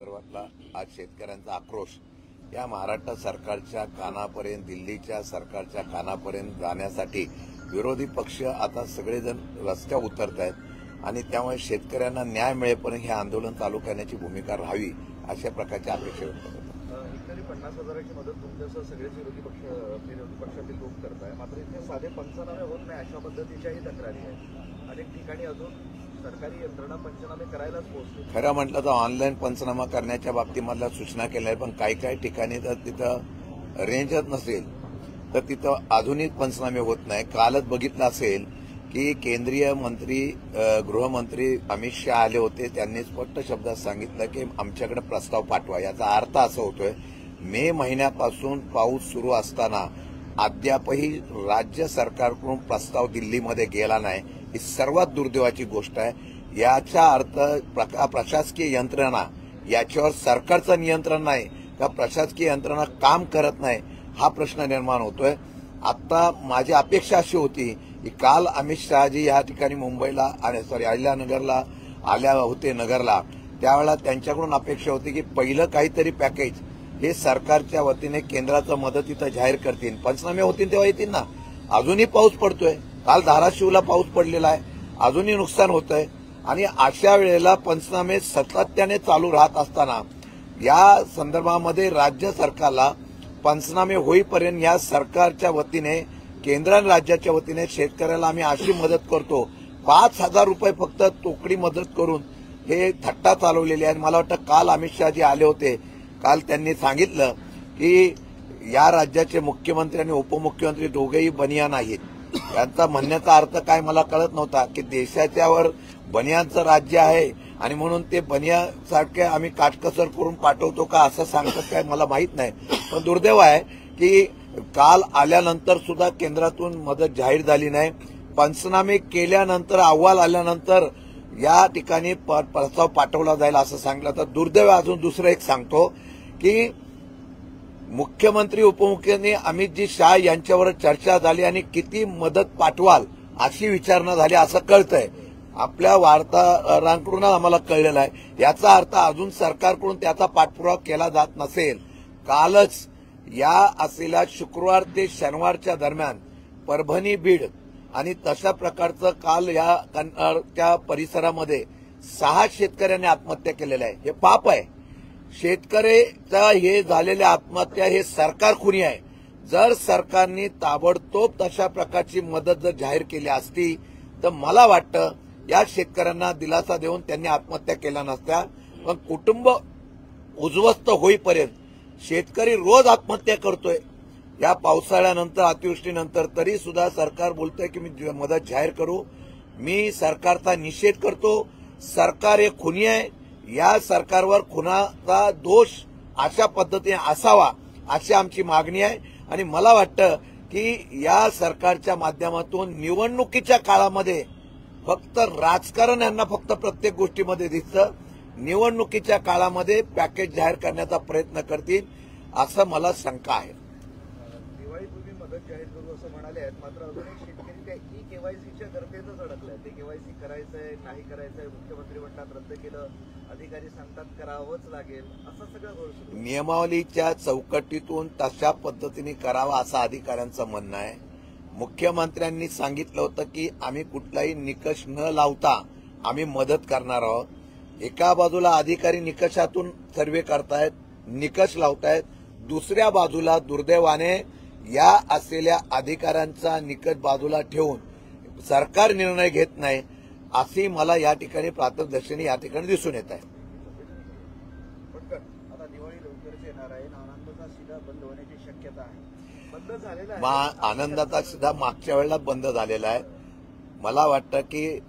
सर्वातला आज शेतकऱ्यांचा आक्रोश या महाराष्ट्र सरकारच्या कानापर्यंत, दिल्लीच्या सरकारच्या कानापर्यंत जाण्यासाठी विरोधी पक्ष आता सगळेजण रस्त्यावर उतरत आहेत आणि त्यामुळे शेतकऱ्यांना न्याय मिळेपर्यंत हे आंदोलन चालू करण्याची भूमिका राहावी अशा प्रकारची अपेक्षा व्यक्त करतात. एकतरी 50,000ची मदत तुमच्यासह सगळेच विरोधी पक्षातील लोक करत आहे, मात्र इथे साधे पंचनामे होत नाही अशा पद्धतीच्याही तक्रारी आहेत. अनेक ठिकाणी अजून सरकारी यंत्रणा पंचनामे करायलाच पोहोचली. खरं म्हटलं तर ऑनलाईन पंचनामा करण्याच्या बाबतीमधल्या सूचना केल्या आहेत, पण काही ठिकाणी तर तिथं रेंजच नसेल तर तिथं आधुनिक पंचनामे होत नाही. कालच बघितलं असेल की केंद्रीय मंत्री गृहमंत्री अमित शहा आले होते. त्यांनी स्पष्ट शब्दात सांगितलं की आमच्याकडे प्रस्ताव पाठवा. याचा अर्थ असा होतोय मे महिन्यापासून पाऊस सुरू असताना अद्यापही राज्य सरकारकडून प्रस्ताव दिल्लीमध्ये गेला नाही. ही सर्वात दुर्दैवाची गोष्ट आहे. याचा अर्थ प्रशासकीय यंत्रणा याच्यावर सरकारचं नियंत्रण नाही का प्रशासकीय यंत्रणा काम करत नाही हा प्रश्न निर्माण होतोय. आता माझी अपेक्षा अशी होती की काल अमित शहाजी या ठिकाणी मुंबईला अहिल्यानगरला आल्या होते नगरला, त्यावेळेला त्यांच्याकडून अपेक्षा होती की पहिलं काहीतरी पॅकेज हे सरकारच्या वतीने केंद्राचं मदतीचं जाहीर करतील, पंचनामे होतील तेव्हा येतील ना. अजूनही पाऊस पडतोय. काल धाराशिवला पाऊस पडलेला आहे, अजूनही नुकसान होतंय आणि अशा वेळेला पंचनामे सातत्याने चालू राहत असताना या संदर्भामध्ये राज्य सरकारला पंचनामे होईपर्यंत या सरकारच्या वतीने केंद्र आणि राज्याच्या वतीने शेतकऱ्याला आम्ही अशी मदत करतो 5,000 रुपये फक्त तोकडी मदत करून हे थट्टा चालवलेली आहे. मला वाटतं काल अमित शहाजी आले होते. काल त्यांनी सांगितलं की या राज्याचे मुख्यमंत्री आणि उपमुख्यमंत्री दोघेही बनियान आहेत. यांचा म्हणण्याचा अर्थ काय मला कळत नव्हता की देशाच्यावर बनियांचं राज्य आहे आणि म्हणून ते बनियासारखे आम्ही काटकसर करून पाठवतो का असं सांगतात काय मला माहित नाही. पण दुर्दैव आहे की काल आल्यानंतर सुद्धा केंद्रातून मदत जाहीर झाली नाही. पंचनामे केल्यानंतर अहवाल आल्यानंतर या ठिकाणी प्रस्ताव पाठवला जाईल असं सांगितलं. तर दुर्दैव अजून दुसरं एक सांगतो की मुख्यमंत्री उपमुख्यमंत्री अमितजी शहा यांच्यावर चर्चा झाली आणि किती मदत पाठवाल अशी विचारणा झाली असं कळतंय. आपल्या वार्ताहरांकडून आम्हाला कळलेलं आहे. याचा अर्थ अजून सरकारकडून त्याचा पाठपुरावा केला जात नसेल. कालच या असलेल्या शुक्रवार ते शनिवारच्या दरम्यान परभणी, बीड आणि तशा प्रकारचं काल या परिसरामध्ये 6 शेतकऱ्यांनी आत्महत्या केलेल्या आहे. हे पाप आहे. शेतकऱ्याचा हे झालेल्या आत्महत्या हे सरकार खुनी आहे. जर सरकारने ताबडतोब तशा प्रकारची मदत जर जाहीर केली असती तर मला वाटतं या शेतकऱ्यांना दिलासा देऊन त्यांनी आत्महत्या केल्या नसत्या. पण कुटुंब उद्ध्वस्त होईपर्यंत शेतकरी रोज आत्महत्या करतोय. या पावसाळ्यानंतर अतिवृष्टीनंतर तरी सुद्धा सरकार बोलतंय की मी मदत जाहीर करू. मी सरकारचा निषेध करतो. सरकार हे खुनी आहे. या सरकारवर खुनाचा दोष अशा पद्धतीने असावा अशी आमची मागणी आहे. आणि मला वाटतं की या सरकारच्या माध्यमातून निवडणुकीच्या काळामध्ये फक्त राजकारण यांना फक्त प्रत्येक गोष्टीमध्ये दिसतं. निवडणुकीच्या काळामध्ये पॅकेज जाहीर करण्याचा प्रयत्न करतील असं मला शंका आहे. दिवाळीपूर्वी मदत जाहीर करू असं म्हणाले आहेत, मात्र अजूनही शेतकरी त्या केवायसीच्या गर्तेतच अडकलाय. ते केवायसी करायचंय नाही करायचंय, मुख्यमंत्री म्हणतात रद्द केलं, अधिकारी सांगतात करावंच लागेल, असं सगळं गोष्ट. नियमावलीच्या चौकटीतून तशा पद्धतीने करावा असं अधिकाऱ्यांचं म्हणणं आहे. मुख्यमंत्र्यांनी सांगितलं होतं की आम्ही कुठलाही निकष न लावता आम्ही मदत करणार आहोत. एका बाजूला अधिकारी निकषातून सर्वे करतायत, निकष लावतायत, दुसऱ्या बाजूला दुर्दैवाने या असलेल्या अधिकाऱ्यांचा निकष बाजूला ठेवून सरकार निर्णय घेत नाही अशी मला या ठिकाणी प्रात्यक्षिक या ठिकाणी दिसून येत आहे. आता दिवाळी लवकरच येणार आहे. आनंदाचा शिधा बंद होण्याची शक्यता आहे. बंद झालेला आहे. आनंदाचा शिधा मागच्या वेळेला बंद झालेला आहे. मला वाटतं की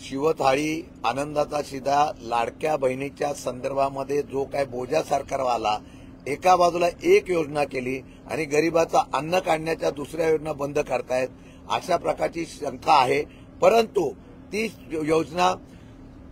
शिवथाळी, आनंदाचा शिधा, लाडक्या बहिणीच्या संदर्भामध्ये जो काय बोजा सरकारवर आला, एका बाजूला एक योजना केली आणि गरिबाचा अन्न काढण्याच्या दुसऱ्या योजना बंद करतायत अशा प्रकारची शंका आहे. परंतु ती योजना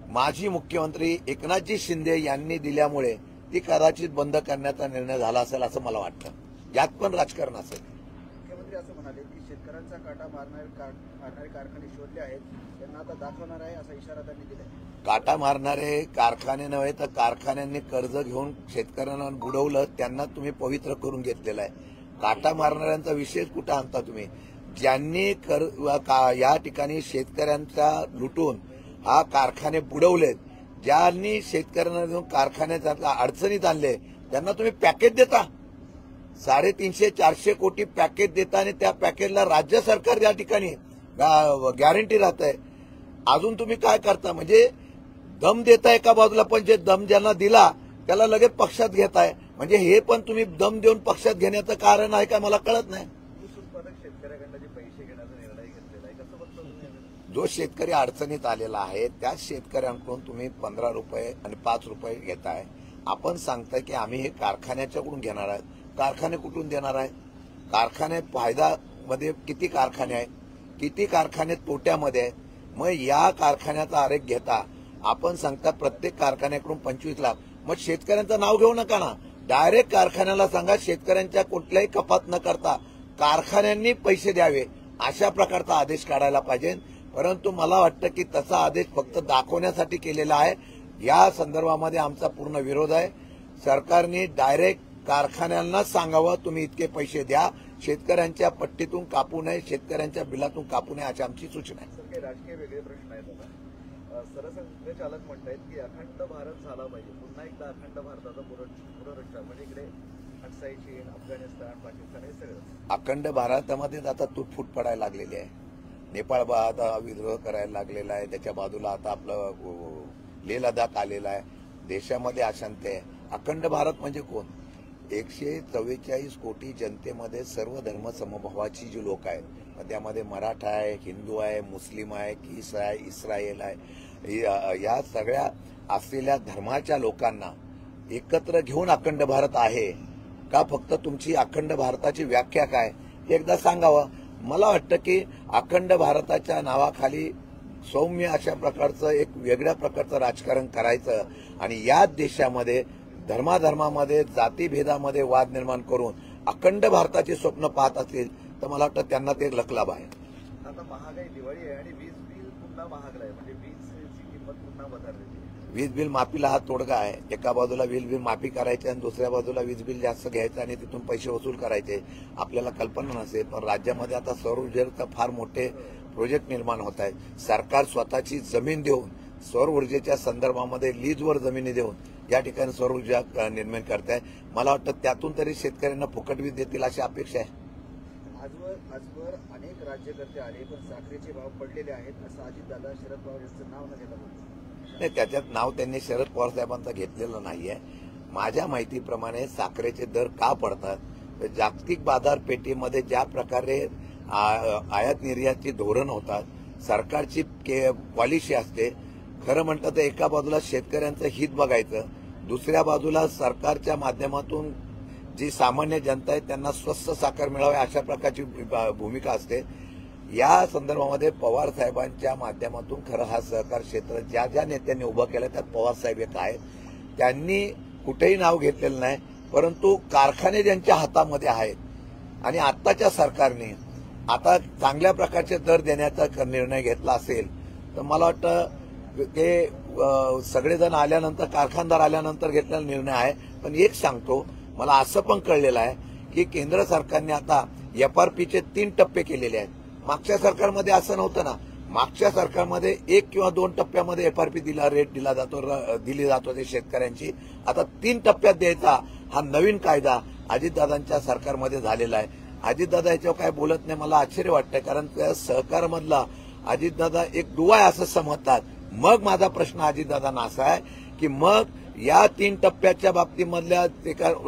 माजी मुख्यमंत्री एकनाथजी शिंदे यांनी दिल्यामुळे ती कदाचित बंद करण्याचा निर्णय झाला असेल असं मला वाटतं. यात पण राजकारण असेल. मुख्यमंत्री असं म्हणाले की शेतकऱ्यांचा काटा मारणारे कारखाने शोधले आहेत, त्यांना आता दाखवणार आहे असा इशारा त्यांनी दिलाय. काटा मारणारे कारखाने नव्हे तर कारखान्यांनी कर्ज घेऊन शेतकऱ्यांना बुडवलं, त्यांना तुम्ही पवित्र करून घेतलेला आहे. काटा मारणाऱ्यांचा विषय कुठं आणता तुम्ही? ज्यांनी या ठिकाणी शेतकऱ्यांचा लुटून हा कारखाने बुडवलेत, ज्यांनी शेतकऱ्यांना देऊन कारखान्यात अडचणीत आणले, त्यांना तुम्ही पॅकेज देता. 350-400 कोटी पॅकेज देता आणि त्या पॅकेजला राज्य सरकार या ठिकाणी गॅरंटी राहत आहे. अजून तुम्ही काय करता? म्हणजे दम देता एका बाजूला, पण जे दम ज्यांना दिला त्याला लगेच पक्षात घेताय. म्हणजे हे पण तुम्ही दम देऊन पक्षात घेण्याचं कारण आहे का मला कळत नाही. ऊस उत्पादक शेतकऱ्याकडनं जे पैसे घेण्याचा निर्णय घेतलेला आहे, कसं बघतो तुम्ही? जो शेतकरी अडचणीत आलेला आहे त्याच शेतकऱ्यांकडून तुम्ही 15 रुपये आणि 5 रुपये घेताय. आपण सांगताय की आम्ही हे कारखान्याच्याकडून घेणार आहे. कारखाने कुठून देणार आहे? कारखाने फायद्यामध्ये किती कारखाने आहेत, किती कारखाने तोट्यामध्ये आहेत. मग या कारखान्याचा आरेख घेता आपण सांगता प्रत्येक कारखान्याकडून 25 लाख. मग शेतकऱ्यांचं नाव घेऊ नका ना, डायरेक्ट कारखान्याला सांगा शेतकऱ्यांच्या कुठल्याही कपात न करता कारखान्यांनी पैसे द्यावे अशा प्रकारचा आदेश काढायला पाहिजे. परंतु मला वाटतं की तसा आदेश फक्त दाखवण्यासाठी केलेला आहे. या संदर्भामध्ये आमचा पूर्ण विरोध आहे. सरकारने डायरेक्ट कारखान्यांनाच सांगावं तुम्ही इतके पैसे द्या, शेतकऱ्यांच्या पट्टीतून कापू नये, शेतकऱ्यांच्या बिलातून कापू नये अशी आमची सूचना आहे. सर, काही राजकीय वेगळे प्रश्न आहेत आता. सरसंघचालक म्हणतायत की अखंड भारत झाला पाहिजे, पुन्हा एकदा अखंड भारताचा पुनरुच्चार, म्हणजे इकडे अक्साई, चीन, अफगाणिस्तान, पाकिस्तान हे सगळं. अखंड भारतामध्ये आता तुटफूट पडायला लागलेली आहे. नेपाळ आता विद्रोह करायला लागलेला आहे, त्याच्या बाजूला आता आपलं लेह लडाख आलेला आहे. देशामध्ये अशांती आहे. अखंड भारत म्हणजे कोण? 144 कोटी जनतेमध्ये सर्व धर्म समभावाची जी लोक आहेत, त्यामध्ये मराठा आहे, हिंदू आहे, मुस्लिम आहे, ख्रिस आहे, इस्रायल आहे, या सगळ्या असलेल्या धर्माच्या लोकांना एकत्र घेऊन अखंड भारत आहे का? फक्त तुमची अखंड भारताची व्याख्या काय हे एकदा सांगावं. मला वाटतं की अखंड भारताच्या नावाखाली सौम्य अशा प्रकारचं एक वेगळ्या प्रकारचं राजकारण करायचं आणि याच देशामध्ये धर्माधर्मामध्ये जातीभेदामध्ये वाद निर्माण करून अखंड भारताचे स्वप्न पाहत असतील तर मला वाटतं त्यांना ते लकलाभ आहे. आता महागाई, दिवाळी आहे आणि वीज बिल पुन्हा महागलं आहे, म्हणजे वीजची किंमत पुन्हा वधारलेली आहे. वीज बिल माफीला हा तोडगा आहे. एका बाजूला वीज बिल माफी करायची आणि दुसऱ्या बाजूला वीज बिल जास्त घ्यायचं आणि तिथून पैसे वसूल करायचे. आपल्याला कल्पना नसेल पण राज्यामध्ये आता सौर ऊर्जेचे फार मोठे प्रोजेक्ट निर्माण होत आहेत. सरकार स्वतःची जमीन देऊन सौर ऊर्जेच्या संदर्भामध्ये लीजवर जमिनी देऊन या ठिकाणी सौर ऊर्जा निर्माण करत आहे. मला वाटतं त्यातून तरी शेतकऱ्यांना फुकट वीज देतील अशी अपेक्षा आहे. आजवर अनेक राज्यकर्ते आले पण साखरेचे भाव पडलेले आहेत असं अजितदादा शरद पवार यांचं नाव न घेता बोलतो. नाही, त्याच्यात नाव त्यांनी शरद पवार साहेबांचं घेतलेलं नाहीये. माझ्या माहितीप्रमाणे साखरेचे दर का पडतात तर जागतिक बाजारपेठेमध्ये ज्या प्रकारे आयात निर्यातची धोरण होतात, सरकारची पॉलिसी असते. खरं म्हटलं तर एका बाजूला शेतकऱ्यांचं हित बघायचं, दुसऱ्या बाजूला सरकारच्या माध्यमातून जी सामान्य जनता आहे त्यांना स्वस्त साखर मिळावी अशा प्रकारची भूमिका असते. या संदर्भामध्ये पवार साहेबांच्या माध्यमातून खरं हा सहकार क्षेत्र ज्या ज्या नेत्यांनी उभं केलं त्यात पवार साहेब एक आहेत. त्यांनी कुठेही नाव घेतलेलं नाही, परंतु कारखाने ज्यांच्या हातामध्ये आहेत आणि आत्ताच्या सरकारने आता चांगल्या प्रकारचे दर देण्याचा निर्णय घेतला असेल तर मला वाटतं ते सगळेजण आल्यानंतर, कारखानदार आल्यानंतर घेतलेला निर्णय आहे. पण एक सांगतो, मला असं पण कळलेलं आहे की केंद्र सरकारने आता एफआरपीचे 3 टप्पे केलेले आहेत. मागच्या सरकारमध्ये असं नव्हतं ना. मागच्या सरकारमध्ये 1 किंवा 2 टप्प्यामध्ये एफआरपी रेट दिली जात होते शेतकऱ्यांची. आता 3 टप्प्यात द्यायचा हा नवीन कायदा अजितदादांच्या सरकारमध्ये झालेला आहे. अजितदादा याच्यावर काय बोलत नाही, मला आश्चर्य वाटतंय, कारण त्या सहकारमधला अजितदादा एक दुवा आहे असं समजतात. मग माझा प्रश्न अजितदादांना असा आहे की मग या 3 टप्प्याच्या बाबतीमधल्या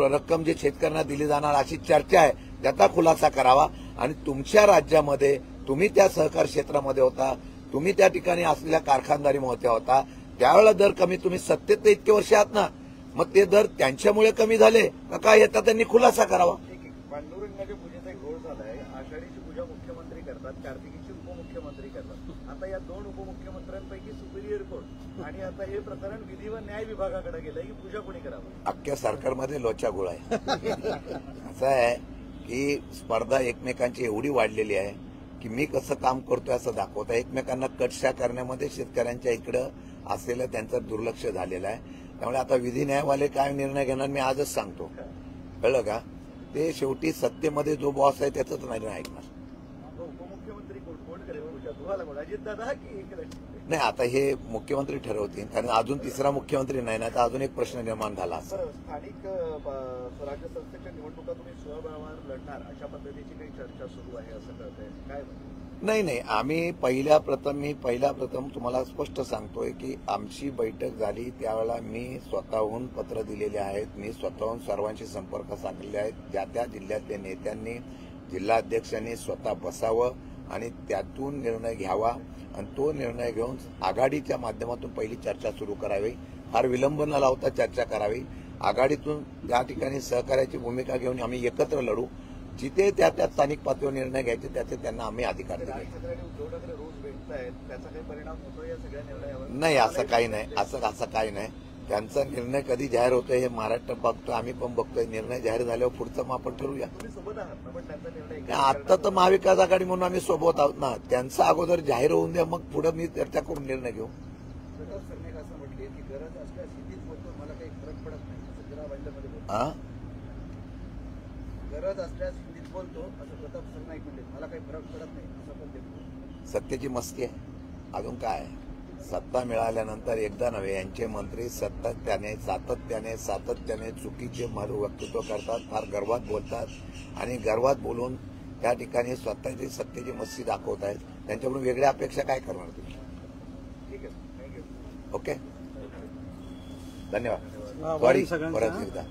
रक्कम जे शेतकऱ्यांना दिली जाणार अशी चर्चा आहे त्याचा खुलासा करावा. आणि तुमच्या राज्यामध्ये तुम्ही त्या सहकार क्षेत्रामध्ये होता, तुम्ही त्या ठिकाणी असलेल्या कारखानदारीमध्ये होता, त्यावेळेला दर कमी, तुम्ही सत्तेत इतके वर्ष आहात ना, मग ते दर त्यांच्यामुळे कमी झाले का काय याचा त्यांनी खुलासा करावा. पांडुरंगाच्या पूजेचा एक घोळ झालाय. आषाढीची पूजा मुख्यमंत्री करतात, कार्तिकीची उपमुख्यमंत्री करतात. आता या 2 उपमुख्यमंत्र्यांपैकी सुपिरियर कोण? आणि आता हे प्रकरण विधी व न्याय विभागाकडे गेलंय की पूजा कोणी करावं. अख्ख्या सरकारमध्ये लोचा गोळा आहे. असं आहे की स्पर्धा एकमेकांची एवढी वाढलेली आहे की मी कसं काम करतोय असं दाखवता एकमेकांना कटशा करण्यामध्ये शेतकऱ्यांच्या इकडं असलेलं त्यांचं दुर्लक्ष झालेलं आहे. त्यामुळे आता विधी न्यायवाले काय निर्णय घेणार मी आजच सांगतो, कळलं का? ते शेवटी सत्तेमध्ये जो बॉस आहे त्याचंच निर्णय ऐकणार. उपमुख्यमंत्री कोण करेल तुम्हाला कोण, अजितदादा की एकनाथ शिंदे? नाही, आता हे मुख्यमंत्री ठरवतील, कारण अजून तिसरा मुख्यमंत्री नाही ना, तर अजून एक प्रश्न निर्माण झाला असता. बरं, स्थानिक स्वराज्य संस्थेच्या निवडणुका तुम्ही स्वबळावर लढणार अशा पद्धतीची काही चर्चा सुरू आहे असं कळतंय, काय म्हणते? नाही, आम्ही मी पहिल्या प्रथम तुम्हाला स्पष्ट सांगतोय की आमची बैठक झाली त्यावेळेला मी स्वतःहून पत्र दिलेले आहेत, मी स्वतःहून सर्वांशी संपर्क साधलेले आहेत. ज्या त्या जिल्ह्यातल्या नेत्यांनी, जिल्हाध्यक्षांनी स्वतः बसावं आणि त्यातून निर्णय घ्यावा आणि तो निर्णय घेऊन आघाडीच्या माध्यमातून पहिली चर्चा सुरू करावी, फार विलंब न लावता चर्चा करावी. आघाडीतून त्या ठिकाणी सहकार्याची भूमिका घेऊन आम्ही एकत्र लढू. जिथे त्या स्थानिक पातळीवर निर्णय घ्यायचे त्याचे त्यांना आम्ही अधिकार दिले. उद्धव ठाकरे रोज भेटतायत, त्याचा काही परिणाम होतो या सगळ्या निर्णयावर? नाही, असं काही नाही, असं काही नाही. त्यांचा निर्णय कधी जाहीर होतोय हे महाराष्ट्र बघतो, आम्ही पण बघतोय. निर्णय जाहीर झाल्यावर पुढचं मग आपण ठरवूया. तुम्ही सोबत आहात ना, पण त्यांचा निर्णय आता तर महाविकास आघाडी म्हणून आम्ही सोबत आहोत ना. त्यांचा अगोदर जाहीर होऊन द्या, मग पुढे मी चर्चा करून निर्णय घेऊ. प्रताप सरनाईक असं म्हटले की गरज असल्यास हिंदीत बोलतो, मला काही फरक पडत नाही असं जरा भांडणामध्ये बोलतो. हा, गरज असल्यास हिंदीत बोलतो असं प्रताप सरनाईक म्हणले, मला काही फरक पडत नाही असं पण ते बोलतो. सत्तेची मस्ती आहे, अजून काय आहे? सत्ता मिळाल्यानंतर एकदा नव्हे, यांचे मंत्री सातत्याने चुकीचे वक्तृत्व करतात, फार गर्वात बोलतात आणि गर्वात बोलून त्या ठिकाणी स्वतःची सत्तेची मस्ती दाखवत आहेत. त्यांच्याकडून वेगळ्या अपेक्षा काय करणार तुम्ही? ठीक आहे, थँक्यू. ओके, धन्यवाद. सॉरी परत एकदा.